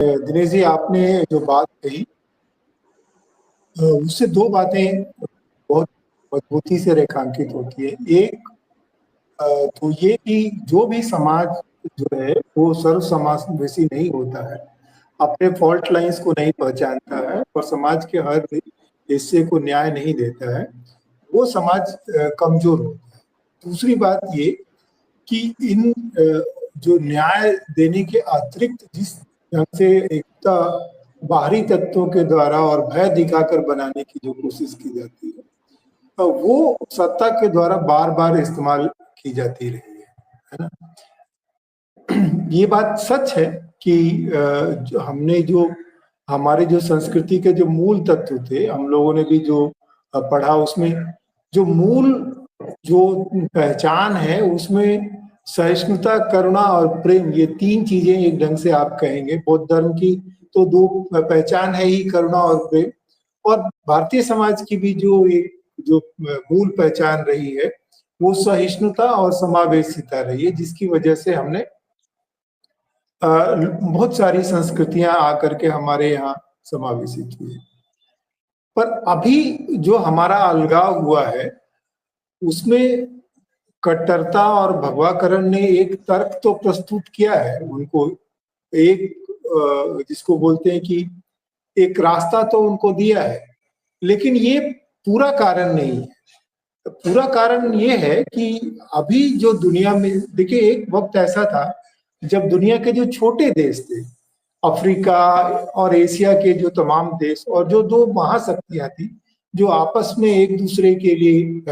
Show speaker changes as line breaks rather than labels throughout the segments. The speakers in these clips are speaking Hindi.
दिनेश जी, आपने जो बात कही उससे दो बातें बहुत मजबूती से रेखांकित होती है। एक तो ये कि जो भी समाज जो है वो सर्व समावेशी नहीं होता है, अपने फॉल्ट लाइंस को नहीं पहचानता है और समाज के हर हिस्से को न्याय नहीं देता है, वो समाज कमजोर होता है। दूसरी बात ये कि इन जो न्याय देने के अतिरिक्त जिस ढंग से एकता बाहरी तत्वों के द्वारा और भय दिखाकर बनाने की जो कोशिश की जाती है, वो सत्ता के द्वारा बार बार इस्तेमाल की जाती रही है ना। ये बात सच है कि जो हमारे जो संस्कृति के जो मूल तत्व थे, हम लोगों ने भी जो पढ़ा, उसमें जो मूल जो पहचान है उसमें सहिष्णुता, करुणा और प्रेम, ये तीन चीजें एक ढंग से आप कहेंगे। बौद्ध धर्म की तो दो पहचान है ही, करुणा और प्रेम। और भारतीय समाज की भी जो एक जो मूल पहचान रही है वो सहिष्णुता और समावेशिता रही है, जिसकी वजह से हमने बहुत सारी संस्कृतियां आकर के हमारे यहाँ समावेशित हुई। पर अभी जो हमारा अलगाव हुआ है उसमें कट्टरता और भगवाकरण ने एक तर्क तो प्रस्तुत किया है, उनको एक जिसको बोलते हैं कि एक रास्ता तो उनको दिया है, लेकिन ये पूरा कारण नहीं है। पूरा कारण ये है कि अभी जो दुनिया में, देखिए, एक वक्त ऐसा था जब दुनिया के जो छोटे देश थे, अफ्रीका और एशिया के जो तमाम देश और जो दो महाशक्तियां थी जो आपस में एक दूसरे के लिए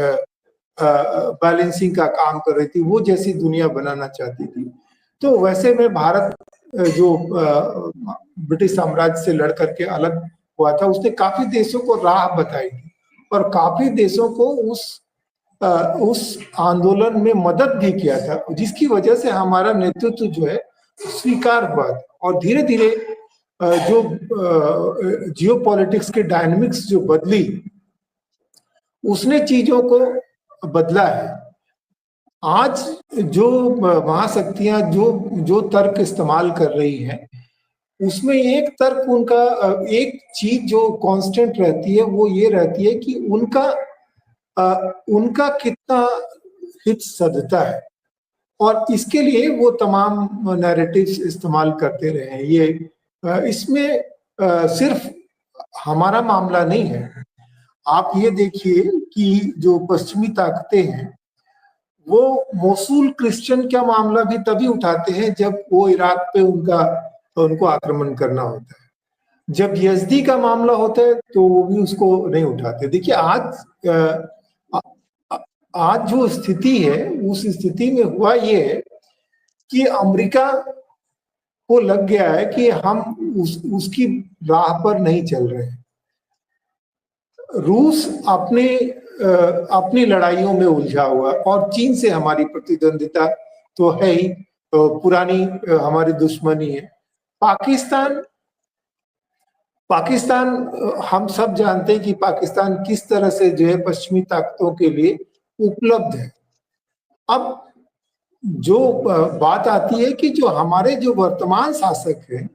बैलेंसिंग का काम कर रही थी, वो जैसी दुनिया बनाना चाहती थी। तो वैसे में भारत जो ब्रिटिश साम्राज्य से लड़ करके अलग हुआ था, उसने काफी देशों को राह बताई थी और काफी देशों को उस आंदोलन में मदद भी किया था, जिसकी वजह से हमारा नेतृत्व जो है स्वीकार हुआ था। और धीरे धीरे जो जियो पॉलिटिक्स के डायनेमिक्स जो बदली, उसने चीजों को बदला है। आज जो महाशक्तियां जो जो तर्क इस्तेमाल कर रही हैं, उसमें एक तर्क उनका, एक चीज जो कांस्टेंट रहती है वो ये रहती है कि उनका कितना हित सधता है, और इसके लिए वो तमाम नैरेटिव्स इस्तेमाल करते रहे हैं। ये इसमें सिर्फ हमारा मामला नहीं है। आप ये देखिए कि जो पश्चिमी ताकतें हैं वो मोसूल क्रिश्चियन का मामला भी तभी उठाते हैं जब वो इराक पे उनको आक्रमण करना होता है। जब यजदी का मामला होता है तो वो भी उसको नहीं उठाते। देखिए, आज जो स्थिति है, उस स्थिति में हुआ ये है कि अमेरिका को लग गया है कि हम उसकी राह पर नहीं चल रहे हैं। रूस अपनी लड़ाइयों में उलझा हुआ, और चीन से हमारी प्रतिद्वंदिता तो है ही, पुरानी हमारी दुश्मनी है। पाकिस्तान हम सब जानते हैं कि पाकिस्तान किस तरह से जो है पश्चिमी ताकतों के लिए उपलब्ध है। अब जो बात आती है कि जो हमारे जो वर्तमान शासक हैं,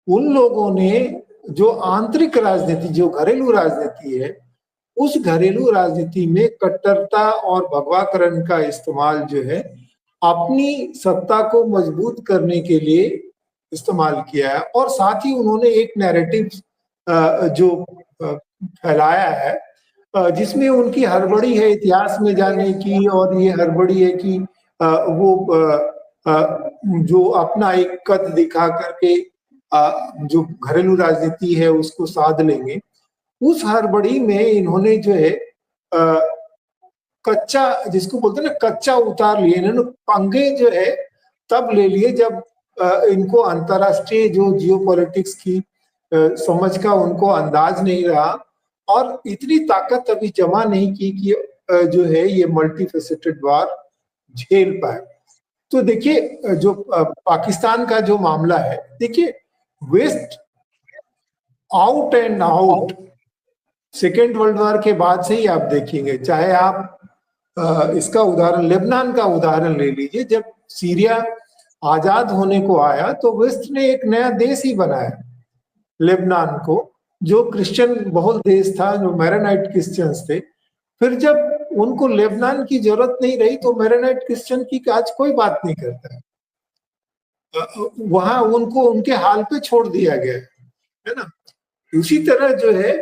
उन लोगों ने जो आंतरिक राजनीति, जो घरेलू राजनीति है, उस घरेलू राजनीति में कट्टरता और भगवाकरण का इस्तेमाल जो है अपनी सत्ता को मजबूत करने के लिए इस्तेमाल किया है। और साथ ही उन्होंने एक नैरेटिव जो फैलाया है जिसमें उनकी हड़बड़ी है इतिहास में जाने की, और ये हड़बड़ी है कि वो जो अपना एक कद दिखा करके जो घरेलू राजनीति है उसको साध लेंगे। उस हड़बड़ी में इन्होंने जो है कच्चा, जिसको बोलते हैं ना, कच्चा उतार लिए। इन्होंने पंगे जो है तब ले लिए जब इनको अंतरराष्ट्रीय जो जियो पॉलिटिक्स की समझ का उनको अंदाज नहीं रहा, और इतनी ताकत अभी जमा नहीं की कि जो है ये मल्टीफेसेटेड वार झेल पाए। तो देखिए, जो पाकिस्तान का जो मामला है, देखिए, west out and out second world war के बाद से ही आप देखेंगे। चाहे आप इसका उदाहरण, लेबनान का उदाहरण ले लीजिए। जब सीरिया आजाद होने को आया तो वेस्ट ने एक नया देश ही बनाया, लेबनान को, जो क्रिश्चियन बहुल देश था, जो मैरोनाइट क्रिश्चियंस थे। फिर जब उनको लेबनान की जरूरत नहीं रही तो मैरोनाइट क्रिश्चियन की आज कोई बात नहीं करता है, वहां उनको उनके हाल पे छोड़ दिया गया है ना। उसी तरह जो है,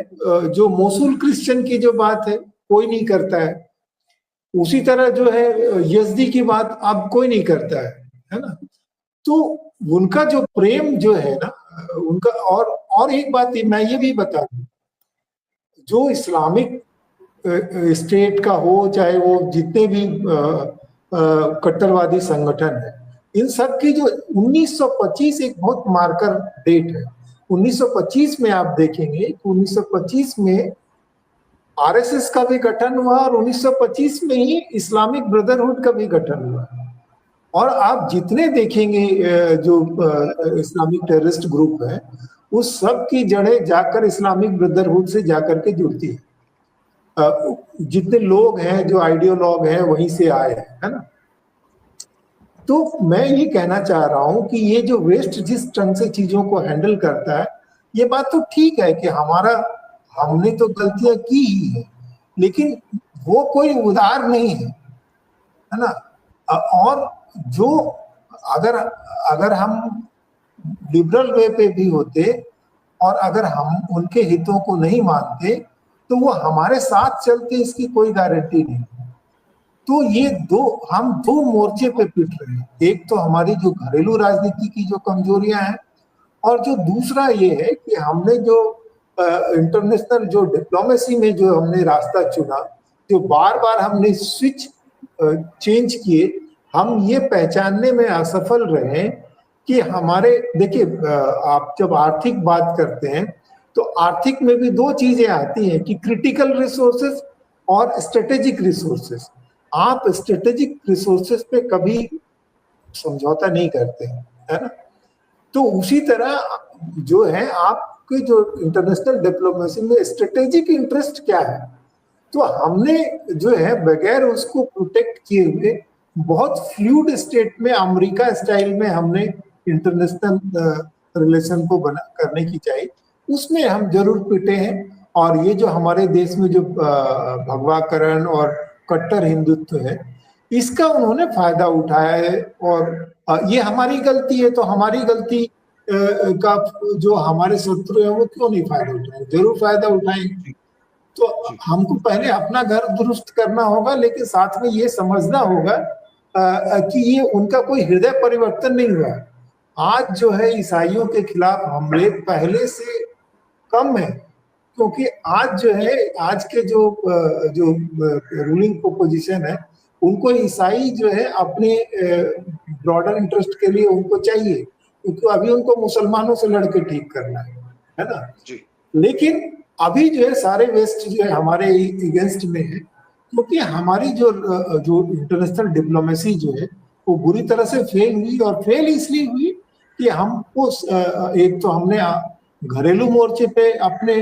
जो मोसुल क्रिश्चियन की जो बात है कोई नहीं करता है, उसी तरह जो है यजदी की बात अब कोई नहीं करता है ना। तो उनका जो प्रेम जो है ना उनका, और एक बात मैं ये भी बता दूं, जो इस्लामिक स्टेट का हो, चाहे वो जितने भी कट्टरवादी संगठन है, इन सब की जो 1925 एक बहुत मार्कर डेट है। 1925 में आप देखेंगे कि 1925 में आरएसएस का भी गठन हुआ और 1925 में ही इस्लामिक ब्रदरहुड का भी गठन हुआ। और आप जितने देखेंगे जो इस्लामिक टेररिस्ट ग्रुप है, उस सब की जड़ें जाकर इस्लामिक ब्रदरहुड से जाकर के जुड़ती है। जितने लोग हैं जो आइडियोलॉग हैं वहीं से आए हैं, है ना। तो मैं ये कहना चाह रहा हूं कि ये जो वेस्ट जिस ढंग से चीजों को हैंडल करता है, ये बात तो ठीक है कि हमने तो गलतियां की ही है, लेकिन वो कोई उदार नहीं है ना। और जो अगर हम लिबरल वे पे भी होते और अगर हम उनके हितों को नहीं मानते तो वो हमारे साथ चलते, इसकी कोई गारंटी नहीं। तो ये हम दो मोर्चे पे पिट रहे हैं। एक तो हमारी जो घरेलू राजनीति की जो कमजोरियां हैं, और जो दूसरा ये है कि हमने जो इंटरनेशनल जो डिप्लोमेसी में जो हमने रास्ता चुना, जो बार बार हमने स्विच चेंज किए, हम ये पहचानने में असफल रहे कि हमारे, देखिए आप जब आर्थिक बात करते हैं तो आर्थिक में भी दो चीजें आती हैं कि क्रिटिकल रिसोर्सेज और स्ट्रेटेजिक रिसोर्सेज। आप स्ट्रेटेजिक रिसोर्सेज पे कभी समझौता नहीं करते हैं, है ना। तो उसी तरह जो है आपके जो इंटरनेशनल डिप्लोमेसी में स्ट्रेटेजिक इंटरेस्ट क्या है, तो हमने जो है बगैर उसको प्रोटेक्ट किए हुए बहुत फ्लूइड स्टेट में, अमेरिका स्टाइल में हमने इंटरनेशनल रिलेशन को बना करने की चाहिए, उसमें हम जरूर पिटे हैं। और ये जो हमारे देश में जो भगवाकरण और कट्टर हिंदुत्व है, इसका उन्होंने फायदा उठाया है। और ये हमारी गलती है, तो हमारी गलती का जो हमारे शत्रु है वो क्यों नहीं फायदा उठाए, जरूर फायदा उठाएंगे। तो हमको पहले अपना घर दुरुस्त करना होगा, लेकिन साथ में ये समझना होगा कि ये उनका कोई हृदय परिवर्तन नहीं हुआ। आज जो है ईसाइयों के खिलाफ हमले पहले से कम है, क्योंकि आज जो है, आज के जो रूलिंग पोजीशन है, उनको ईसाई जो है अपने ब्रॉडर इंटरेस्ट के लिए उनको चाहिए, क्योंकि अभी उनको मुसलमानों से लड़के ठीक करना है ना जी। लेकिन अभी जो है सारे वेस्ट जो है हमारे अगेंस्ट में है, क्योंकि हमारी जो इंटरनेशनल डिप्लोमेसी जो है वो बुरी तरह से फेल हुई। और फेल इसलिए हुई कि हमको एक तो हमने घरेलू मोर्चे पे अपने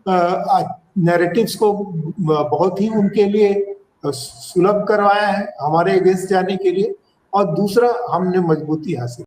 नैरेटिव्स को बहुत ही उनके लिए सुलभ करवाया है हमारे अगेंस्ट जाने के लिए, और दूसरा हमने मजबूती हासिल